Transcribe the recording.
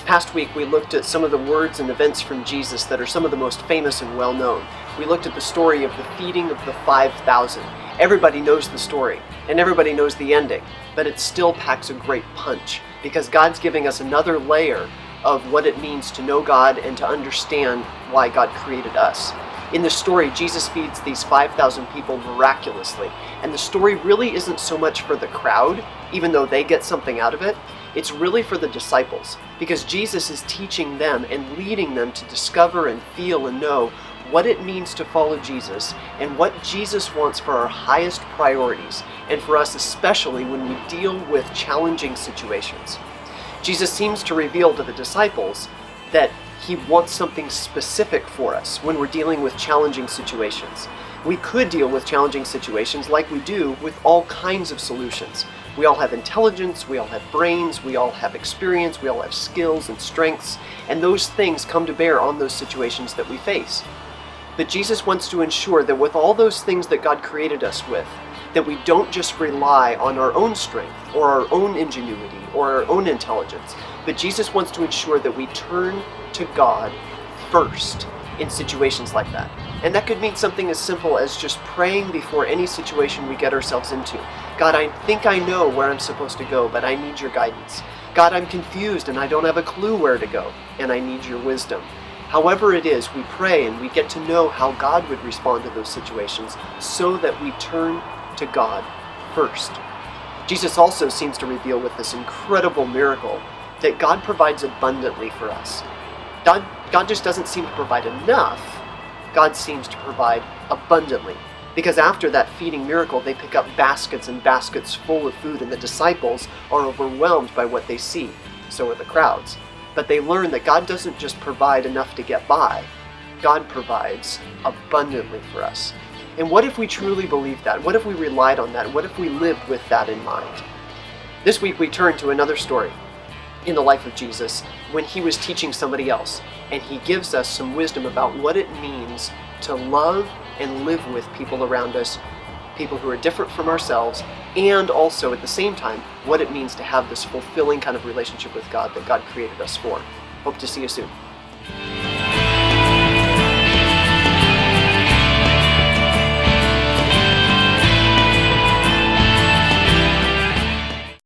past week, we looked at some of the words and events from Jesus that are some of the most famous and well-known. We looked at the story of the feeding of the 5,000. Everybody knows the story, and everybody knows the ending, but it still packs a great punch, because God's giving us another layer of what it means to know God and to understand why God created us. In the story, Jesus feeds these 5,000 people miraculously, and the story really isn't so much for the crowd, even though they get something out of it. It's really for the disciples, because Jesus is teaching them and leading them to discover and feel and know what it means to follow Jesus and what Jesus wants for our highest priorities, and for us especially when we deal with challenging situations. Jesus seems to reveal to the disciples that he wants something specific for us when we're dealing with challenging situations. We could deal with challenging situations like we do with all kinds of solutions. We all have intelligence, we all have brains, we all have experience, we all have skills and strengths, and those things come to bear on those situations that we face. But Jesus wants to ensure that with all those things that God created us with, that we don't just rely on our own strength or our own ingenuity or our own intelligence, but Jesus wants to ensure that we turn to God first in situations like that. And that could mean something as simple as just praying before any situation we get ourselves into. God, I think I know where I'm supposed to go, but I need your guidance. God, I'm confused and I don't have a clue where to go, and I need your wisdom. However it is, we pray and we get to know how God would respond to those situations so that we turn to God first. Jesus also seems to reveal with this incredible miracle that God provides abundantly for us. God just doesn't seem to provide enough. God seems to provide abundantly. Because after that feeding miracle, they pick up baskets and baskets full of food, and the disciples are overwhelmed by what they see. So are the crowds. But they learn that God doesn't just provide enough to get by. God provides abundantly for us. And what if we truly believed that? What if we relied on that? What if we lived with that in mind? This week we turn to another story in the life of Jesus when he was teaching somebody else, and he gives us some wisdom about what it means to love and live with people around us, people who are different from ourselves, and also at the same time what it means to have this fulfilling kind of relationship with God that God created us for. Hope to see you soon.